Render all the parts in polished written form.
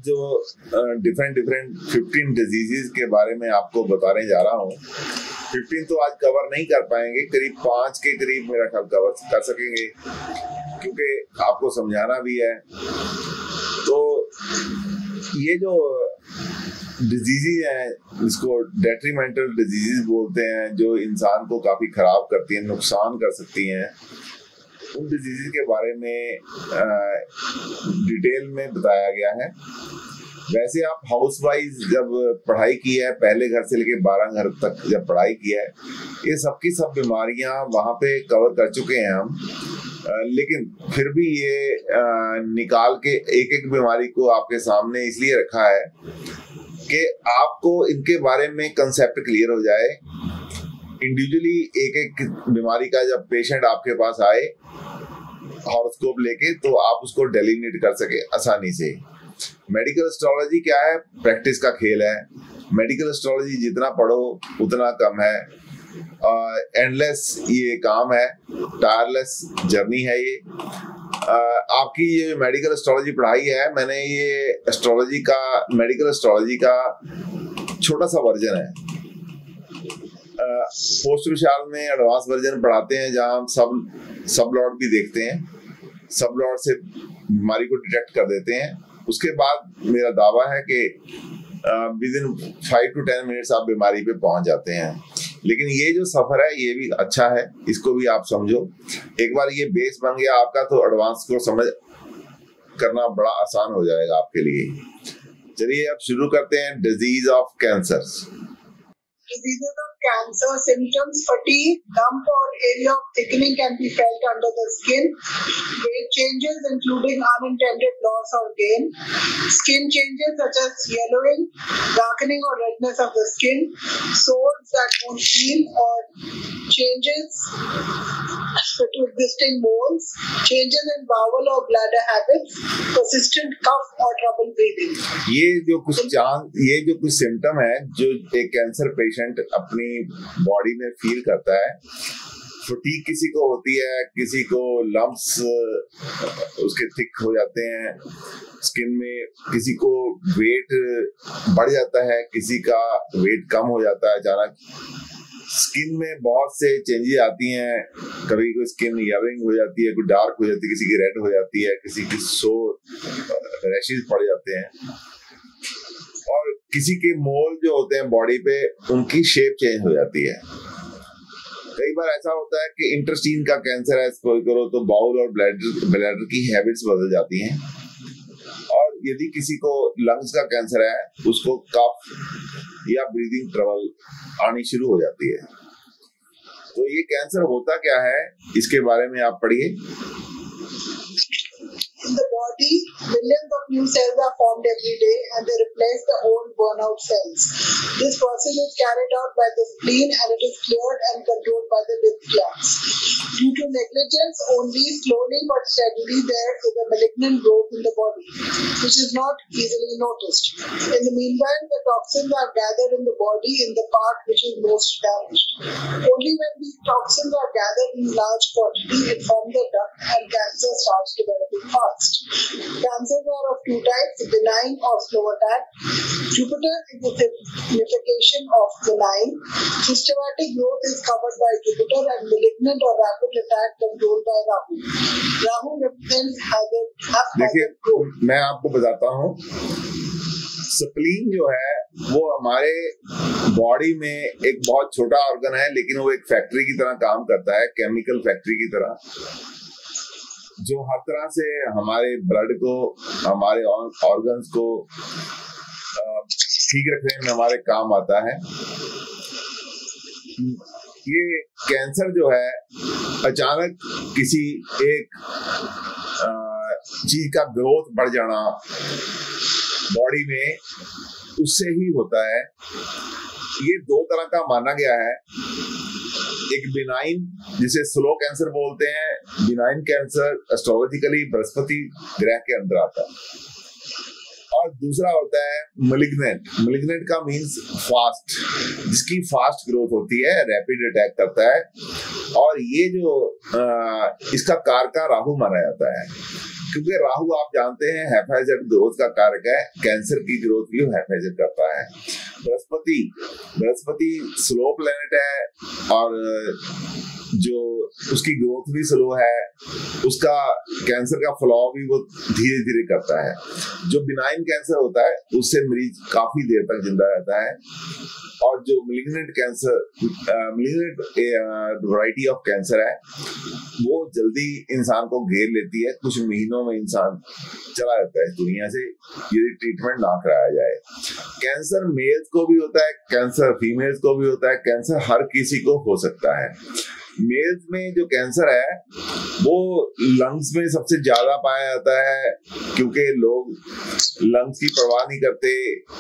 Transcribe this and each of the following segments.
जो different 15 diseases के बारे में आपको बताने जा रहा हूँ, 15 तो आज कवर नहीं कर पाएंगे, करीब 5 के करीब मेरा ख्याल कवर कर सकेंगे, क्योंकि आपको समझाना भी है। तो ये जो डिजीजेज हैं, इसको डेट्रीमेंटल डिजीजेज बोलते हैं, जो इंसान को काफी खराब करती हैं, नुकसान कर सकती हैं, उन डिजीज के बारे में डिटेल में बताया गया है। वैसे आप हाउस वाइज जब पढ़ाई की है, पहले घर से लेके 12 घर तक जब पढ़ाई की है, ये सबकी सब बीमारियां वहां पे कवर कर चुके हैं हम, लेकिन फिर भी ये निकाल के एक एक बीमारी को आपके सामने इसलिए रखा है कि आपको इनके बारे में कंसेप्ट क्लियर हो जाए। इंडिविजुअली एक एक बीमारी का जब पेशेंट आपके पास आए हॉरोस्कोप लेके, तो आप उसको डेलिनेट कर सके आसानी से। मेडिकल एस्ट्रोलॉजी क्या है? प्रैक्टिस का खेल है। मेडिकल एस्ट्रोलॉजी जितना पढ़ो उतना कम है। एंडलेस ये काम है, टायरलेस जर्नी है ये। आपकी ये मेडिकल एस्ट्रोलॉजी पढ़ाई है, मैंने ये एस्ट्रोलॉजी का, मेडिकल एस्ट्रोलॉजी का छोटा सा वर्जन है। पोस्ट विशाल में एडवांस वर्जन पढ़ाते हैं, जहां हम सब लॉट भी देखते हैं, सब लॉट से बीमारी को डिटेक्ट कर देते हैं। उसके बाद मेरा दावा है कि विद इन 5 to 10 मिनट्स आप बीमारी पे पहुंच जाते हैं। लेकिन ये जो सफर है ये भी अच्छा है, इसको भी आप समझो। एक बार ये बेस बन गया आपका, तो एडवांस को समझ करना बड़ा आसान हो जाएगा आपके लिए। चलिए अब शुरू करते हैं। Disease of cancer. Diseases of cancer symptoms: fatigue, lump or area of thickening can be felt under the skin. Weight changes including unintended loss or gain. Skin changes such as yellowing, darkening or redness of the skin. Sores that won't heal or changes to existing moles. Changes in bowel or bladder habits. Persistent cough or trouble breathing. ये जो कुछ symptom है जो एक cancer patient अपनी body में feel करता है। फटीग किसी को होती है, किसी को लम्प्स उसके थिक हो जाते हैं स्किन में, किसी को वेट बढ़ जाता है, किसी का वेट कम हो जाता है अचानक। स्किन में बहुत से चेंजेस आती हैं, कभी कोई स्किन यलोइंग हो जाती है, कोई डार्क हो जाती है, किसी की रेड हो जाती है, किसी की रैशेस पड़ जाते हैं, और किसी के मोल जो होते हैं बॉडी पे उनकी शेप चेंज हो जाती है। कई बार ऐसा होता है कि इंटेस्टाइन का कैंसर है करो तो बाउल और ब्लैडर की हैबिट्स बदल जाती हैं, और यदि किसी को लंग्स का कैंसर है उसको कफ या ब्रीदिंग ट्रबल आनी शुरू हो जाती है। तो ये कैंसर होता क्या है, इसके बारे में आप पढ़िए। In the body, millions of new cells are formed every day and they replace the old burnout cells. This process is carried out by the spleen and it is cleared and controlled by the lymph glands. Due to negligence, only slowly but steadily there is a malignant growth in the body, which is not easily noticed. In the meanwhile, the toxins are gathered in the body in the part which is most damaged. Only when these toxins are gathered in large quantity, it forms the duct and cancer starts developing fast. Cancers are of two types: benign or slow attack. Jupiter is the signification of benign. Systematic growth is covered by Jupiter, and malignant or rapid attack controlled by Rahu. Rahu represents देखिए, मैं आपको बताता हूँ, spleen जो है वो हमारे body में एक बहुत छोटा ऑर्गन है, लेकिन वो एक फैक्ट्री की तरह काम करता है, केमिकल फैक्ट्री की तरह, जो हर तरह से हमारे ब्लड को, हमारे ऑर्गन्स को ठीक रखने में हमारे काम आता है। ये कैंसर जो है अचानक किसी एक चीज का ग्रोथ बढ़ जाना बॉडी में, उससे ही होता है। ये दो तरह का माना गया है, एक बिनाइन जिसे स्लो कैंसर बोलते हैं। बिनाइन कैंसर एस्ट्रोलॉजिकली बृहस्पति ग्रह के अंदर आता है, और दूसरा होता है मलिग्नेंट। मलिग्नेंट का मीन्स फास्ट, जिसकी फास्ट ग्रोथ होती है, रैपिड अटैक करता है, और ये जो इसका कारका राहु माना जाता है। क्योंकि राहु आप जानते हैं हैफेजेड ग्रोथ का कारक है, कैंसर की ग्रोथ भी हैफेजेड करता है। बृहस्पति स्लो प्लेनेट है और जो उसकी ग्रोथ भी स्लो है, उसका कैंसर का फ्लॉ भी वो धीरे धीरे करता है। जो बिनाइन कैंसर होता है उससे मरीज काफी देर तक जिंदा रहता है, और जो malignant cancer, malignant variety of cancer है, वो जल्दी इंसान को घेर लेती है, कुछ महीनों में इंसान चला जाता है दुनिया से यदि ट्रीटमेंट ना कराया जाए। कैंसर मेल्स को भी होता है, कैंसर फीमेल्स को भी होता है, कैंसर हर किसी को हो सकता है। मेल्स में जो कैंसर है वो लंग्स में सबसे ज्यादा पाया जाता है, क्योंकि लोग लंग्स की परवाह नहीं करते,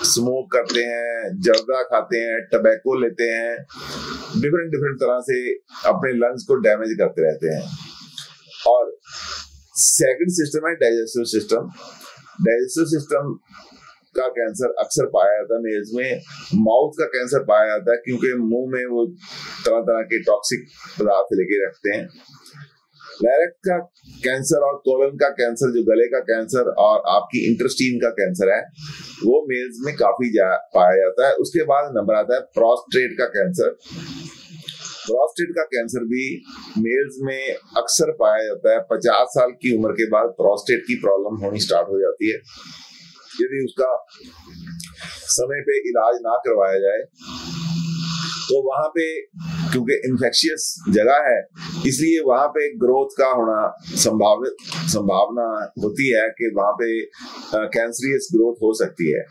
स्मोक करते हैं, जर्दा खाते हैं, टबैको लेते हैं, डिफरेंट तरह से अपने लंग्स को डैमेज करते रहते हैं। और सेकंड सिस्टम है डाइजेस्टिव सिस्टम। डाइजेस्टिव सिस्टम का कैंसर अक्सर पाया जाता है मेल्स में। माउथ का कैंसर पाया जाता है क्योंकि मुंह में वो तरह तरह के टॉक्सिक पदार्थ लेके रखते हैं। लायरेक्स का कैंसर और कोलन का कैंसर, जो गले का कैंसर और आपकी इंटेस्टाइन का कैंसर है, वो मेल्स में काफी पाया जाता है। उसके बाद नंबर आता है प्रोस्टेट का कैंसर। प्रोस्टेट का कैंसर भी मेल्स में अक्सर पाया जाता है। 50 साल की उम्र के बाद प्रोस्टेट की प्रॉब्लम होनी स्टार्ट हो जाती है। यदि उसका समय पे इलाज ना करवाया जाए तो वहां पे, क्योंकि इन्फेक्शियस जगह है, इसलिए वहां पे ग्रोथ का होना संभावना होती है कि वहां पे कैंसरियस ग्रोथ हो सकती है।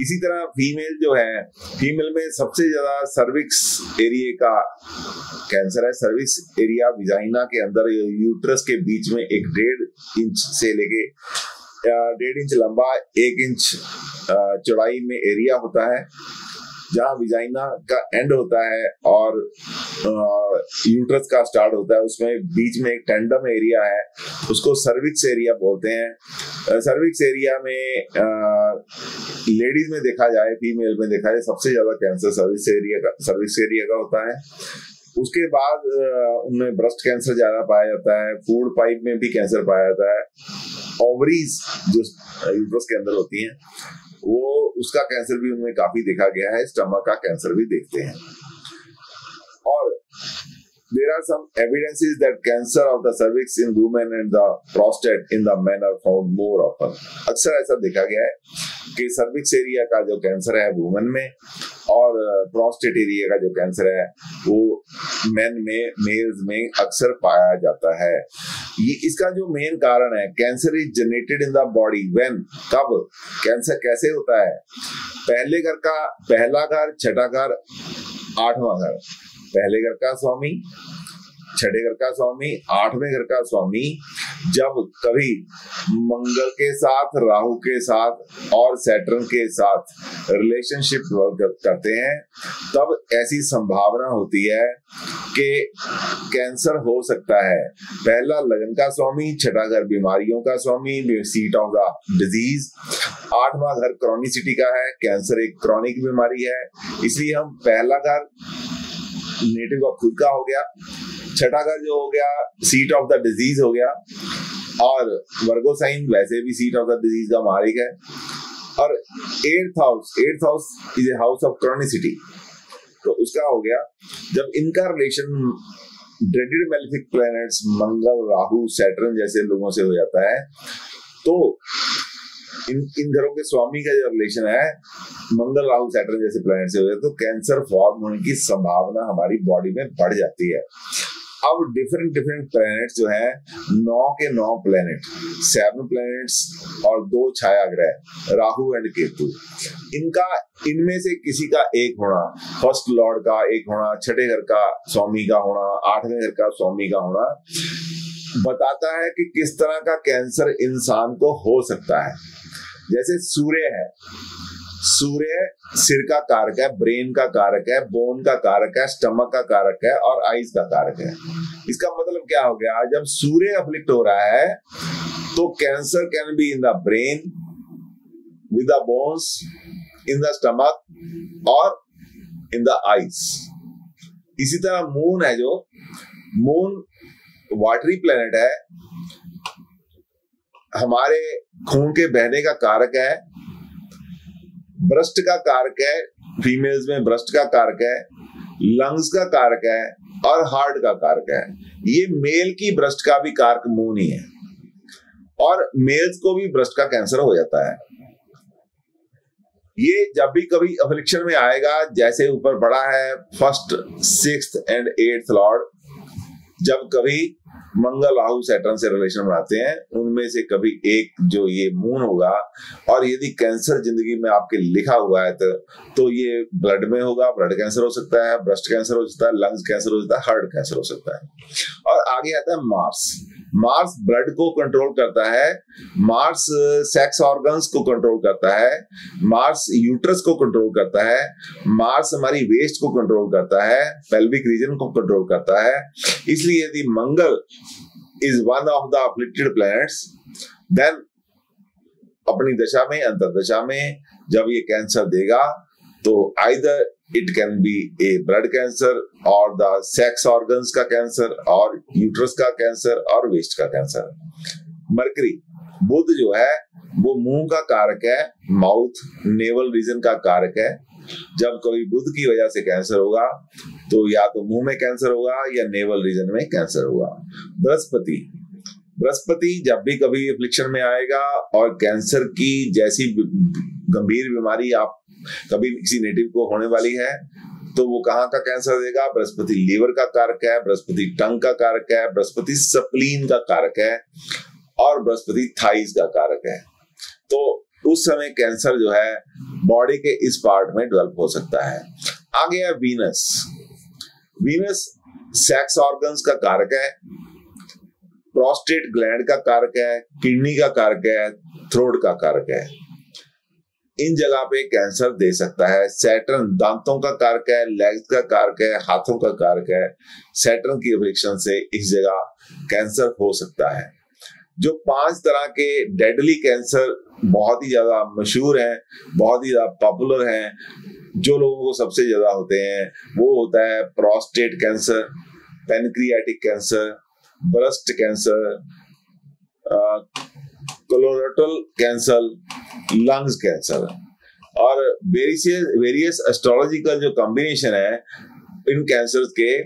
इसी तरह फीमेल जो है, फीमेल में सबसे ज्यादा सर्विक्स एरिया का कैंसर है। सर्विक्स एरिया विजाइना के अंदर यूट्रस के बीच में 1.5 इंच से लेके 1.5 इंच लंबा, 1 इंच चौड़ाई में एरिया होता है, जहाँ विजाइना का एंड होता है और यूट्रस का स्टार्ट होता है। उसमें बीच में एक टेंडम एरिया है, उसको सर्विक्स एरिया बोलते हैं। सर्विक्स एरिया में लेडीज में देखा जाए, फीमेल में देखा जाए, सबसे ज्यादा कैंसर सर्विक्स एरिया का होता है। उसके बाद उनमें ब्रेस्ट कैंसर ज्यादा पाया जाता है। फूड पाइप में भी कैंसर पाया जाता है। ओवरीज जो यूट्रस के अंदर होती हैं, वो उसका कैंसर भी उनमें काफी देखा गया है। स्टमक का कैंसर भी देखते हैं। और there are some evidences that cancer of the cervix in women and the prostate in the men are found more often. अक्सर ऐसा देखा गया है कि सर्विक्स एरिया का जो कैंसर है वुमेन में, और प्रोस्टेट एरिया का जो कैंसर है वो मेन में, मेल्स में अक्सर पाया जाता है। ये इसका जो मेन कारण है, cancer is generated in the body when, कब कैंसर कैसे होता है? पहले घर का पहला घर, छठा घर, 8वां घर। पहले घर का स्वामी, छठे घर का स्वामी, 8वें घर का स्वामी जब कभी मंगल के साथ, राहु के साथ और सैटर्न के साथ रिलेशनशिप करते हैं, तब ऐसी संभावना होती है कि कैंसर हो सकता है। पहला लगन का स्वामी, छठा घर बीमारियों का स्वामी, सीट ऑफ द डिजीज। 8वां घर क्रॉनिसिटी का है, कैंसर एक क्रॉनिक बीमारी है, इसलिए हम पहला घर नेटिव का खुद का हो गया, छठा घर जो हो गया सीट ऑफ द डिजीज हो गया, और वर्गो साइन वैसे भी सीट ऑफ द डिजीज का मालिक है। और 8th house is a house of chronicity, तो उसका हो गया। जब इनका relation dreaded malefic planets Mangal, Rahu, Saturn जैसे लोगों से हो जाता है, तो इन घरों के स्वामी का जो रिलेशन है मंगल, राहु, सैटर्न जैसे प्लैनेट से हो जाए, तो कैंसर फॉर्म होने की संभावना हमारी बॉडी में बढ़ जाती है। अब डिफरेंट प्लैनेट्स जो है, 9 के 9 प्लैनेट, 7 प्लैनेट्स और 2 छाया ग्रह, राहु एंड केतु, इनमें से किसी का एक होना, फर्स्ट लॉर्ड का एक होना, छठे घर का स्वामी का होना, 8वें घर का स्वामी का होना, बताता है कि किस तरह का कैंसर इंसान को हो सकता है। जैसे सूर्य है, सूर्य सिर का कारक है, ब्रेन का कारक है, बोन का कारक है, स्टमक का कारक है और आईज का कारक है। इसका मतलब क्या हो गया? जब सूर्य अफ्लिक्ट हो रहा है तो cancer can be in the brain, with the bones, in the stomach और इन द आईज। इसी तरह मून है, जो मून वाटरी प्लेनेट है, हमारे खून के बहने का कारक है, ब्रेस्ट का कारक है, फीमेल्स में ब्रेस्ट का कारक है, लंग्स का कारक है और हार्ट का कारक है। ये मेल की ब्रेस्ट का भी कारक मुंह नहीं है, और मेल्स को भी ब्रेस्ट का कैंसर हो जाता है। ये जब भी कभी अफलिक्शन में आएगा, जैसे ऊपर बढ़ा है 1st, 6th and 8th Lord, जब कभी मंगल राहु सैटर्न से रिलेशन बनाते हैं, उनमें से कभी एक जो ये मून होगा, और यदि कैंसर जिंदगी में आपके लिखा हुआ है तो ये ब्लड में होगा, ब्लड कैंसर हो सकता है, ब्रेस्ट कैंसर हो सकता है, लंग्स कैंसर हो सकता है, हार्ट कैंसर हो सकता है। और आगे आता है मार्स। मार्स ब्लड को कंट्रोल करता है, मार्स सेक्स ऑर्गन्स को कंट्रोल करता है, मार्स यूट्रस को कंट्रोल करता है, मार्स हमारी वेस्ट को कंट्रोल करता है, पेल्विक रीजन को कंट्रोल करता है। इसलिए यदि Mangal is one of the afflicted planets, then अपनी दशा में, अंतर्दशा में जब ये कैंसर देगा, तो either it can be a blood cancer or the sex organs का कैंसर, और यूट्रस का कैंसर, और वेस्ट का कैंसर। मरकरी, बुध जो है वो मुंह का कारक है, माउथ नेवल रीजन का कारक है। जब कभी बुध की वजह से कैंसर होगा तो या तो मुंह में कैंसर होगा या नेवल रीजन में कैंसर होगा। बृहस्पति, बृहस्पति जब भी कभी एफ्लिक्शन में आएगा और कैंसर की जैसी गंभीर बीमारी आप कभी किसी नेटिव को होने वाली है, तो वो कहाँ का कैंसर देगा? बृहस्पति लीवर का कारक है, बृहस्पति टंग का कारक है, बृहस्पति स्प्लीन का कारक है, और बृहस्पति थाइस का कारक है। तो उस समय कैंसर जो है बॉडी के इस पार्ट में डेवलप हो सकता है। आगे है वीनस। वीनस सेक्स ऑर्गन्स का कारक है, प्रोस्टेट ग्लैंड का कारक है, किडनी का कारक है, थ्रोट का कारक है। इन जगह पे कैंसर दे सकता है। सैटर्न दांतों का कारक है, लेग्स का कारक है, हाथों का कारक है। सैटर्न की अफेक्शन से इस जगह कैंसर हो सकता है। जो 5 तरह के डेडली कैंसर बहुत ही ज्यादा मशहूर हैं, बहुत ही ज्यादा पॉपुलर हैं, जो लोगों को सबसे ज्यादा होते हैं, वो होता है prostate cancer, pancreatic cancer, breast cancer, colorectal cancer, lungs cancer. और वेरियस एस्ट्रोलॉजिकल जो कॉम्बिनेशन है इन कैंसर के,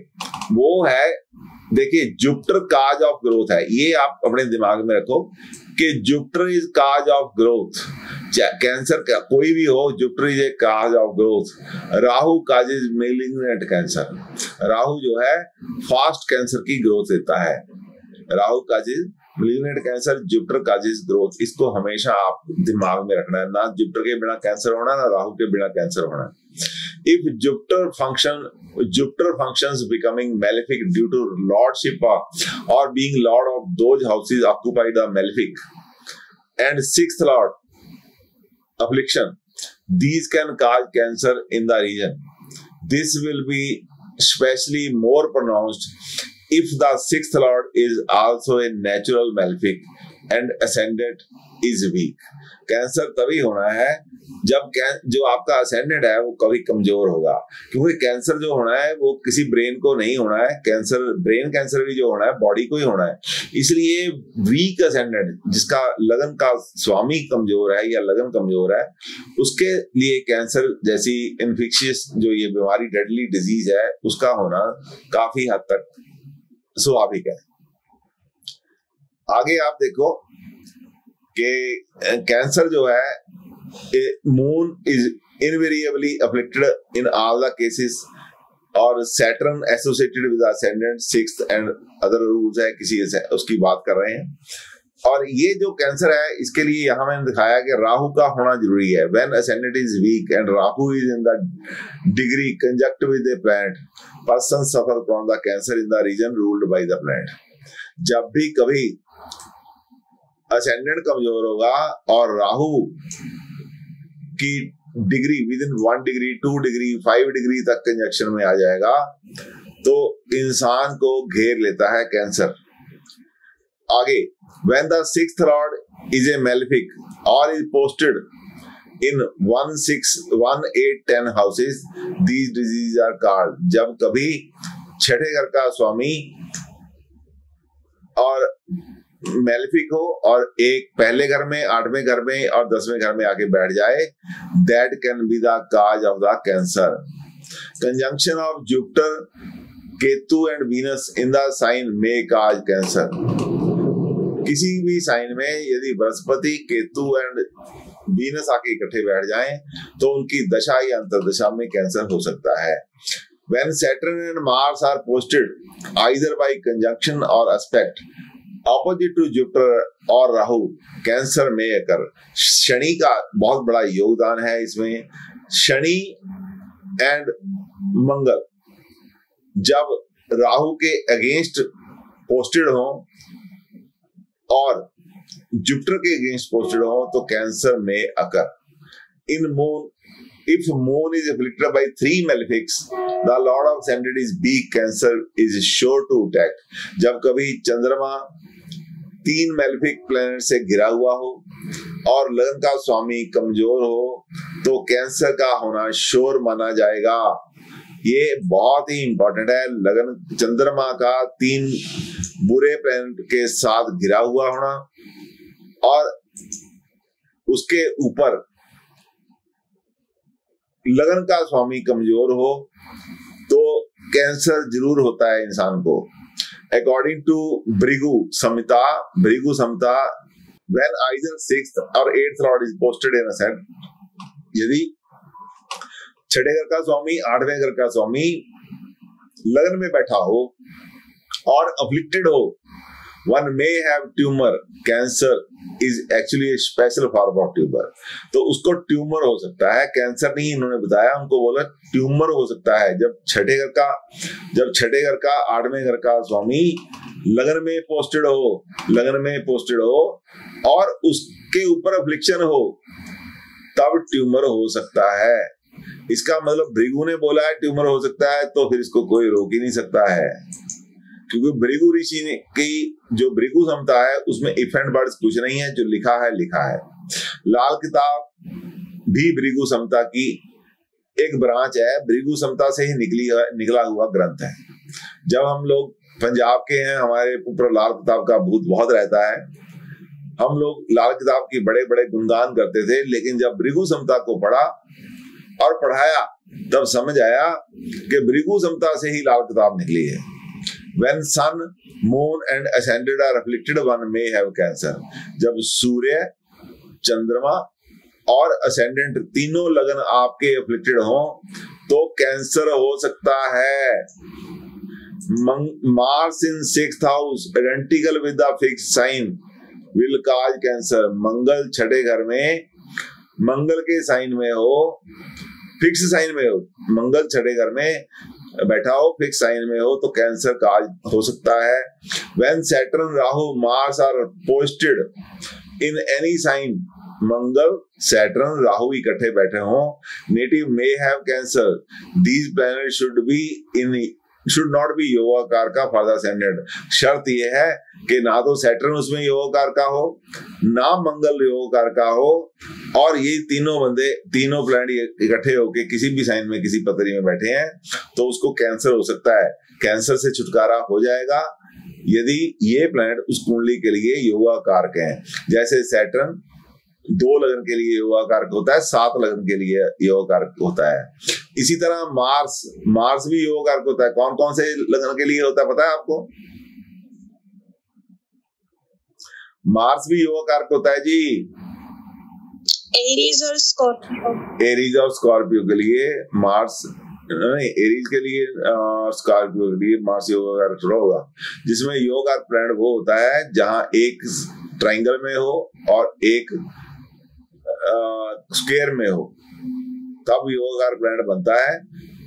वो है, देखिए जुपिटर काज ऑफ ग्रोथ है। ये आप अपने दिमाग में रखो कि Jupiter is cause of growth. Cancer का कोई भी हो, Jupiter is a cause of growth. Rahu causes malignant cancer. Rahu जो है फास्ट कैंसर की ग्रोथ देता है। Rahu causes malignant cancer, Jupiter causes growth. इसको हमेशा आप दिमाग में रखना है। ना जुपिटर के बिना कैंसर होना, ना राहु के बिना कैंसर होना। If Jupiter functions becoming malefic due to lordship or being lord of those houses occupied by malefic, and 6th lord affliction, these can cause cancer in the region. This will be especially more pronounced if the 6th lord is also a natural malefic and ascendant is weak. Cancer तभी होना है जब जो आपका ascendant है वो कभी कमजोर होगा, क्योंकि कैंसर जो होना है वो किसी ब्रेन को नहीं होना है। कैंसर, ब्रेन कैंसर भी जो होना है बॉडी को ही होना है। इसलिए वीक असेंडेंट, जिसका लगन का स्वामी कमजोर है या लगन कमजोर है, उसके लिए कैंसर जैसी इन्फेक्शियस जो ये बीमारी, डेडली डिजीज है, उसका होना काफी हद तक स्वाभाविक है। आगे आप देखो कि कैंसर जो है, moon is invariably affected in all the cases, और Saturn associated with ascendant, 6th and other rules है, किसी उसकी बात कर रहे हैं। और ये जो कैंसर है, इसके लिए यहां मैंने दिखाया कि राहु का होना जरूरी है। When ascendant is weak and Rahu is in the degree conjunct with the planet, person suffer from the cancer in the region ruled by the planet. जब भी कभी असेंडेंट कमजोर होगा और राहु की degree within 1 degree, 2 degree, 5 degree तक conjunction में आ जाएगा, तो इंसान को घेर लेता है कैंसर। आगे, when the 6th lord is a malefic or is posted in 1, 6, 1, 8, 10 houses, these diseases are called। जब कभी छठे घर का स्वामी और मेलेफिक हो और एक पहले घर में, 8वें घर में और 10वें घर में आके बैठ जाए, that can be the cause of the cancer. Conjunction of Jupiter, Ketu and Venus in the sign may cause cancer. किसी भी साइन में यदि बृहस्पति, केतु एंड वीनस आके इकट्ठे बैठ जाएं तो उनकी दशा या अंतर्दशा में कैंसर हो सकता है। When Saturn and Mars are posted either by conjunction or aspect opposite to Jupiter or Rahu, cancer में occur। शनि का बहुत बड़ा योगदान है इसमें। शनि एंड मंगल जब राहु के अगेंस्ट पोस्टेड हो और जुपिटर के अगेंस्ट पोस्टेड हो तो कैंसर में occur। In moon, if moon is afflicted by 3 malefics, the lord of ascendant is weak, cancer is sure to attack। जब कभी चंद्रमा 3 मेलेफिक प्लैनेट से घिरा हुआ हो और लगन का स्वामी कमजोर हो तो कैंसर का होना श्योर माना जाएगा। ये बहुत ही इंपॉर्टेंट है। लगन चंद्रमा का 3 बुरे प्लैनेट के साथ घिरा हुआ होना और उसके ऊपर लगन का स्वामी कमजोर हो तो कैंसर जरूर होता है इंसान को। According to Bhrigu Samhita, when either 6th or 8th lord is posted in ascent, यदि 6ठे घर का स्वामी, 8वें घर का स्वामी लगन में बैठा हो और अफ्लिक्टेड हो, one may have tumor, cancer is actually a special form of tumor। तो उसको ट्यूमर हो सकता है, कैंसर नहीं इन्होंने बताया, उनको बोला ट्यूमर हो सकता है। जब छठे घर का 8वें घर का स्वामी लगन में पोस्टेड हो और उसके ऊपर अफ्लिक्शन हो तब ट्यूमर हो सकता है। इसका मतलब भृगु ने बोला है ट्यूमर हो सकता है तो फिर इसको कोई रोक ही नहीं सकता है, क्योंकि भृगु ऋषि की जो भृगु समता है उसमें इफ एंड बट्स कुछ नहीं है, जो लिखा है। लाल किताब भी भृगु समता की एक ब्रांच है, भृगु समता से ही निकला हुआ ग्रंथ है। जब हम लोग पंजाब के हैं, हमारे ऊपर लाल किताब का भूत बहुत रहता है। हम लोग लाल किताब की बड़े बड़े गुणगान करते थे, लेकिन जब भृगु समता को पढ़ा और पढ़ाया तब समझ आया कि भृगु समता से ही लाल किताब निकली है। When sun, moon and ascendant are afflicted, one may have cancer। जब सूर्य, चंद्रमा और ascendant तीनों लगन आपके afflicted हो तो कैंसर हो सकता है। Mars in 6th house identical with the fixed sign will cause cancer। मंगल 6ठे घर में, मंगल के साइन में हो, फिक्स साइन में हो, मंगल 6ठे घर में बैठा हो, फिक्स साइन में हो तो कैंसर का हो सकता है। When Saturn, Rahu, Mars are posted in any sign, Mangal, Saturn, Rahu इकट्ठे बैठे हो, native may have cancer। These planets should not be योगाकार का for the ascendant। शर्त यह है कि ना तो सैटर्न उसमें योगाकार का हो, ना मंगल योगाकार का हो, और ये तीनों प्लैनेट इकट्ठे होके किसी भी साइन में किसी पतरी में बैठे हैं तो उसको कैंसर हो सकता है। कैंसर से छुटकारा हो जाएगा यदि ये प्लैनेट उस कुंडली के लिए योगाकार के हैं। जैसे सैटर्न 2 लगन के लिए योगाकार होता है, 7 लगन के लिए योगाकार होता है। इसी तरह मार्स भी योगाकार होता है। कौन कौन से लगन के लिए होता है पता है आपको? मार्स भी योगाकार होता है जी। एरीज और स्कॉर्पियो के लिए मार्स नहीं, एरीज के लिए स्कॉर्पियो के लिए मार्स योगाकार थोड़ा होगा। जिसमें योगाकार प्लैनेट वो होता है जहां एक ट्रायंगल में हो और एक स्क्वायर में हो, तब योगाकार प्लैनेट बनता है।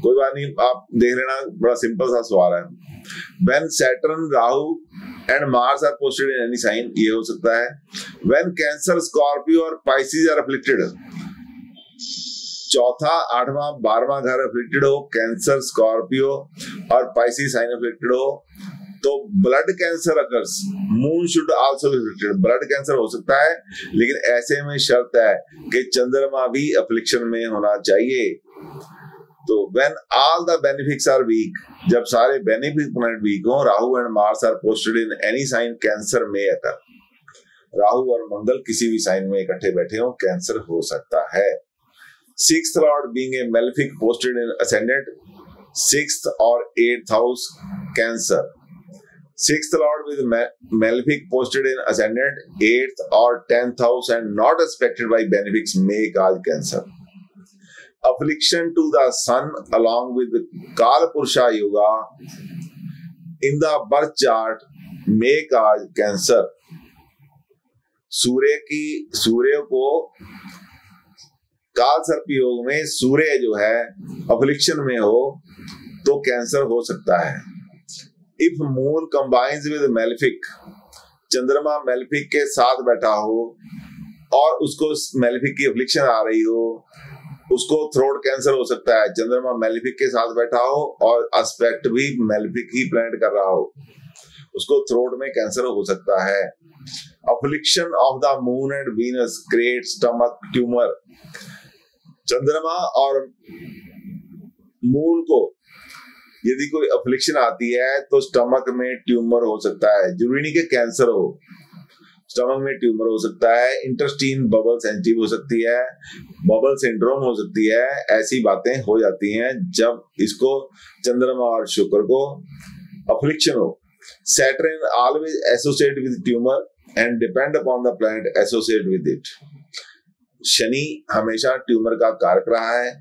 कोई बात नहीं, आप देख लेना, बड़ा सिंपल सा सवाल है। When Saturn, Rahu and Mars are posted in any sign, ये हो सकता है। When Cancer, Scorpio और Pisces are afflicted, 4th, 8वां, 12वां घर afflicted हो, कैंसर, स्कॉर्पियो और Pisces साइन afflicted हो तो blood cancer occurs. Moon should also be afflicted. Blood cancer हो सकता है, लेकिन ऐसे में शर्त है कि चंद्रमा भी अफ्लिक्शन में होना चाहिए। तो when all the benefics are weak, जब सारे बेनिफिक प्लैनेट वीक हो, Rahu and Mars are posted in any sign, cancer में अकर। राहु और मंगल किसी भी साइन में इकट्ठे बैठे हो, कैंसर हो सकता है। Sixth lord being a malefic posted in ascendant, sixth और eighth house cancer. Sixth lord with malefic posted in ascendant, 8th or 10th house and not affected by benefics may cause cancer. Affliction to the sun along with Kala Purusha Yoga in the birth chart may cause cancer. सूर्य को काल सर्प योग में सूर्य जो है affliction में हो तो कैंसर हो सकता है। If moon combines with malefic, चंद्रमा मेलेफिक के साथ बैठा हो और उसको मेलेफिक की अफ्लिक्शन आ रही हो, उसको थ्रोट कैंसर हो सकता है। चंद्रमा मेलेफिक के साथ बैठा हो और एस्पेक्ट भी मेलेफिक ही प्लैनेट कर रहा हो, उसको थ्रोट में कैंसर हो सकता है। Affliction of the moon and Venus create stomach tumour. चंद्रमा और मून को यदि कोई अफ्लिक्शन आती है तो स्टमक में ट्यूमर हो सकता है। जरूरी नहीं कि कैंसर हो, स्टमक में ट्यूमर हो सकता है। इंटेस्टाइन बबल सेंसिटिव हो सकती है, बबल सिंड्रोम हो सकती है। ऐसी बातें हो जाती हैं जब इसको चंद्रमा और शुक्र को अफ्लिक्शन हो। Saturn always associate with tumour and depend upon the planet associate with it. Shani हमेशा ट्यूमर का कारक रहा है।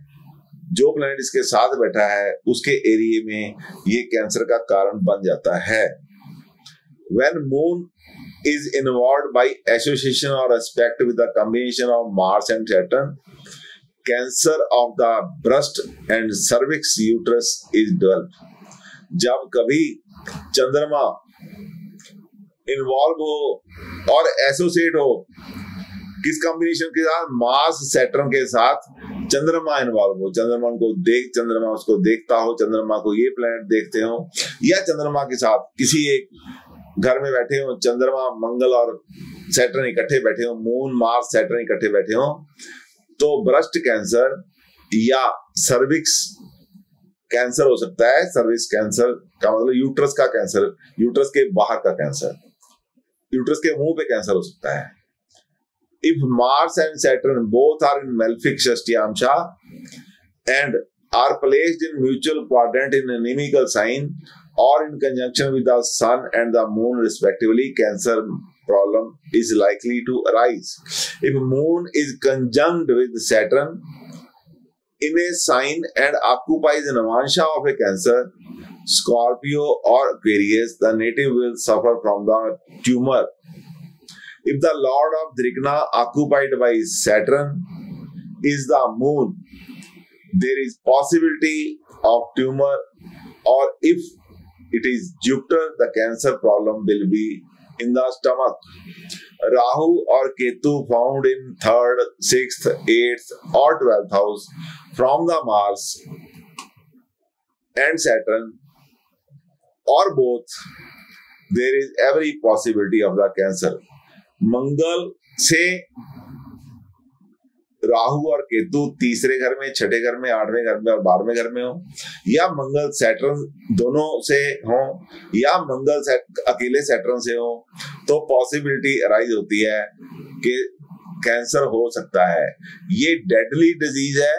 जो प्लैनेट इसके साथ बैठा है उसके एरिया में ये कैंसर का कारण बन जाता है। When moon is involved by association or aspect with the combination of Mars and Saturn, cancer of the breast and cervix uterus is developed. जब कभी चंद्रमा इन्वॉल्व हो और एसोसिएट हो किस कॉम्बिनेशन के साथ, मार्स सैटर्न के साथ चंद्रमा इन्वॉल्व हो, चंद्रमा उसको देखता हो, चंद्रमा को ये प्लैनेट देखते हो, या चंद्रमा के साथ किसी एक घर में बैठे हो, चंद्रमा मंगल और सैटर्न इकट्ठे बैठे हो, मून मार्स सैटर्न इकट्ठे बैठे हो, तो ब्रेस्ट कैंसर या सर्विक्स कैंसर हो सकता है। सर्विक्स कैंसर का मतलब यूट्रस का कैंसर, यूट्रस के बाहर का कैंसर, यूट्रस के मुंह पे कैंसर हो सकता है। If Mars and Saturn both are in malefic Shashtiyamsha and are placed in mutual quadrant in inimical sign or in conjunction with the Sun and the Moon respectively, cancer problem is likely to arise. If Moon is conjunct with Saturn in a sign and occupies an Navansha of a Cancer, Scorpio or Aquarius, the native will suffer from the tumor. If the Lord of Drikna occupied by Saturn is the Moon, there is possibility of tumor, or if it is Jupiter, the cancer problem will be in the stomach. Rahu or Ketu found in 3rd, 6th, 8th or 12th house from the Mars and Saturn or both, there is every possibility of the cancer. मंगल से राहु और केतु तीसरे घर में, छठे घर में, 8वें घर में और 12वें घर में हो, या मंगल सैटर्न दोनों से हो, या मंगल अकेले सैटर्न से हो, तो पॉसिबिलिटी अराइज होती है कि कैंसर हो सकता है। ये डेडली डिजीज है।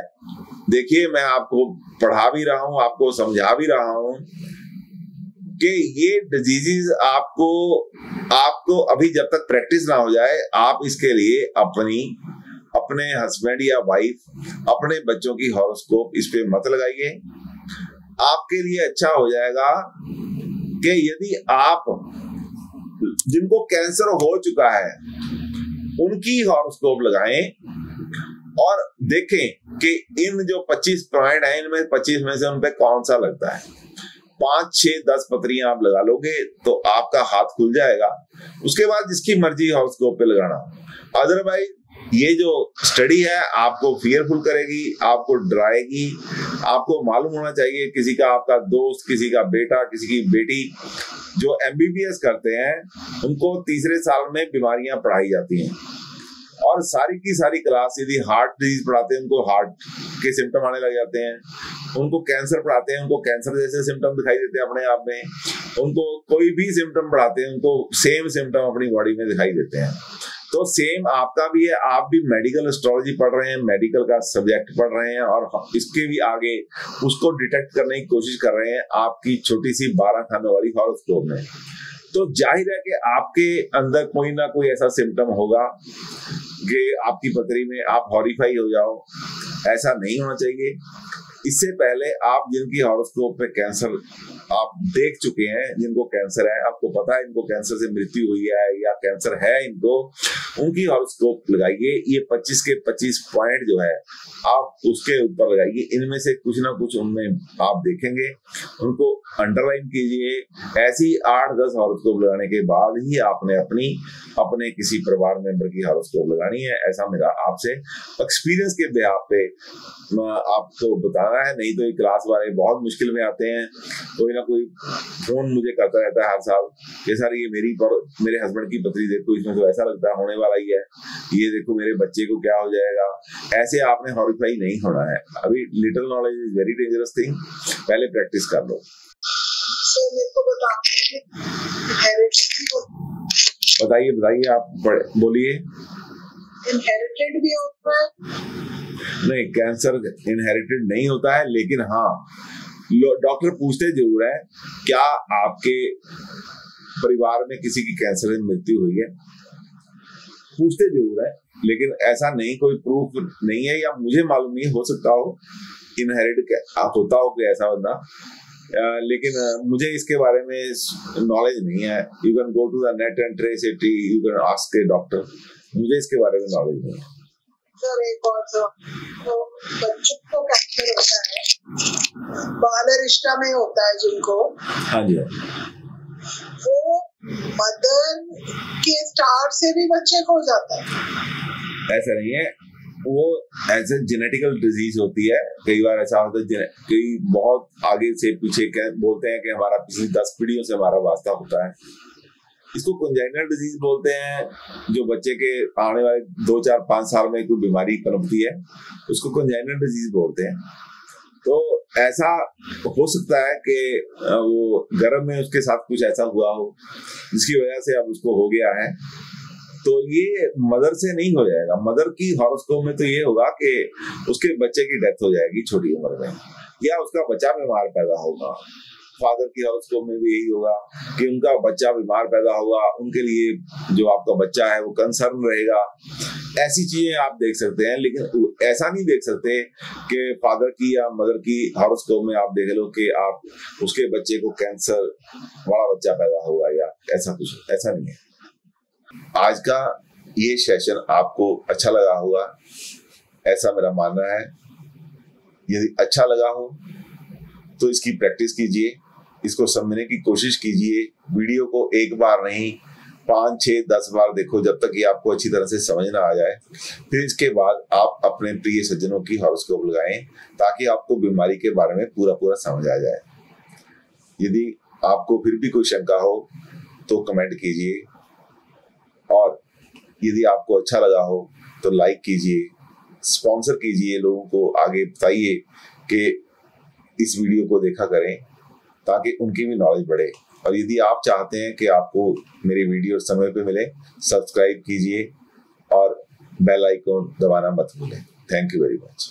देखिए, मैं आपको पढ़ा भी रहा हूं, आपको समझा भी रहा हूं कि ये डिजीजेस आपको अभी जब तक प्रैक्टिस ना हो जाए, आप इसके लिए अपने हस्बैंड या वाइफ, अपने बच्चों की हॉरोस्कोप इस पे मत लगाइए। आपके लिए अच्छा हो जाएगा कि यदि आप जिनको कैंसर हो चुका है उनकी हॉरोस्कोप लगाएं और देखें कि इन जो 25 पॉइंट है, इनमें 25 में से उन पे कौन सा लगता है। 5, 6, 10 पत्रियां आप लगा लोगे तो आपका हाथ खुल जाएगा। उसके बाद जिसकी मर्जी हॉरोस्कोप पे लगाना। अदरवाइज ये जो स्टडी है आपको फियरफुल करेगी, आपको डराएगी। आपको मालूम होना चाहिए किसी का, आपका दोस्त, किसी का बेटा, किसी की बेटी जो MBBS करते हैं उनको तीसरे साल में बीमारियां पढ़ाई जाती हैं और सारी की सारी क्लास यदि हार्ट डिजीज पढ़ाते हैं उनको हार्ट के सिम्टम आने लग जाते हैं। उनको कैंसर पढ़ाते हैं, उनको कैंसर जैसे सिम्टम दिखाई देते हैं अपने आप में, उनको कोई भी सिम्टम पढ़ाते हैं उनको सेम सिम्टम अपनी बॉडी में दिखाई देते हैं। तो सेम आपका भी है, आप भी मेडिकल एस्ट्रोलॉजी पढ़ रहे हैं, मेडिकल का सब्जेक्ट पढ़ रहे हैं और इसके भी आगे उसको डिटेक्ट करने की कोशिश कर रहे हैं आपकी छोटी सी 12 खाने वाली हॉरोस्कोप में। तो जाहिर है कि आपके अंदर कोई ना कोई ऐसा सिम्टम होगा कि आपकी पथरी में आप हॉरिफाई हो जाओ। ऐसा नहीं होना चाहिए। इससे पहले आप जिनकी हॉरोस्कोप पे कैंसर आप देख चुके हैं, जिनको कैंसर है, आपको पता है इनको कैंसर से मृत्यु हुई है या कैंसर है इनको, उनकी हॉरोस्कोप लगाइए। ये 25 के 25 पॉइंट जो है आप उसके ऊपर लगाइए। इनमें से कुछ ना कुछ उनमें आप देखेंगे, उनको अंडरलाइन कीजिए। ऐसी 8-10 हॉरोस्कोप लगाने के बाद ही आपने अपने किसी परिवार मेंबर की हॉरोस्कोप लगानी है। ऐसा मेरा आपसे एक्सपीरियंस के बिहाफ पे आपको बताना है। नहीं तो ये क्लास वाले बहुत मुश्किल में आते हैं। कोई ना कोई फोन मुझे करता रहता है हर साल कि सर ये मेरे हस्बैंड की पथरी देखो, इसमें तो ऐसा लगता है होने वाला ही है, ये देखो मेरे बच्चे को क्या हो जाएगा। ऐसे आपने हॉरिफाई नहीं होना है। अभी little knowledge is very dangerous thing, पहले प्रैक्टिस कर लो। बताइए आप बोलिए। इनहेरिटेड भी होता है? नहीं, कैंसर इनहेरिटेड नहीं होता है, लेकिन हाँ डॉक्टर पूछते जरूर है क्या आपके परिवार में किसी की कैंसर से मृत्यु हुई है, पूछते जरूर है, लेकिन ऐसा नहीं, कोई प्रूफ नहीं है या मुझे मालूम नहीं, हो सकता हो इनहेरिट होता हो कोई ऐसा बंदा, लेकिन मुझे इसके बारे में नॉलेज नहीं है। You can go to the net and trace it, you can ask a doctor, मुझे इसके बारे में नॉलेज नहीं है। सर एक और तो बच्चों को कैंसर होता है, बाल रिश्ता में होता है जिनको, हाँ जी, वो मदर के स्टार से भी बच्चे को हो जाता है? ऐसा नहीं है, वो ऐसे जेनेटिकल डिजीज होती है। कई बार ऐसा होता है, कई बहुत आगे से पीछे बोलते हैं कि हमारा पिछली 10 पीढ़ियों से हमारा वास्ता होता है। इसको कंजाइनल डिजीज बोलते हैं। जो बच्चे के आने वाले 2, 4, 5 साल में कोई बीमारी पनपती है, उसको कंजाइनल डिजीज बोलते हैं। तो ऐसा हो सकता है कि वो गर्भ में उसके साथ कुछ ऐसा हुआ हो जिसकी वजह से अब उसको हो गया है। तो ये मदर से नहीं हो जाएगा। मदर की हॉरोस्कोप में तो ये होगा कि उसके बच्चे की डेथ हो जाएगी छोटी उम्र में, या उसका बच्चा बीमार पैदा होगा। फादर की हॉरोस्कोप में भी यही होगा कि उनका बच्चा बीमार पैदा होगा, उनके लिए जो आपका बच्चा है वो कंसर्न रहेगा। ऐसी चीजें आप देख सकते हैं, लेकिन ऐसा नहीं देख सकते कि फादर की या मदर की हॉरोस्कोप में आप देख लो कि आप उसके बच्चे को कैंसर वाला बच्चा पैदा होगा या ऐसा कुछ, ऐसा नहीं है। आज का ये सेशन आपको अच्छा लगा होगा, ऐसा मेरा मानना है। यदि अच्छा लगा हो तो इसकी प्रैक्टिस कीजिए, इसको समझने की कोशिश कीजिए। वीडियो को एक बार नहीं 5, 6, 10 बार देखो, जब तक ये आपको अच्छी तरह से समझ ना आ जाए। फिर इसके बाद आप अपने प्रिय सज्जनों की हॉरोस्कोप लगाएं, ताकि आपको बीमारी के बारे में पूरा समझ आ जाए। यदि आपको फिर भी कोई शंका हो तो कमेंट कीजिए, और यदि आपको अच्छा लगा हो तो लाइक कीजिए, स्पॉन्सर कीजिए, लोगों को आगे बताइए कि इस वीडियो को देखा करें, ताकि उनकी भी नॉलेज बढ़े। और यदि आप चाहते हैं कि आपको मेरी वीडियो समय पे मिले, सब्सक्राइब कीजिए और बेल आइकन दबाना मत भूलें। Thank you very much.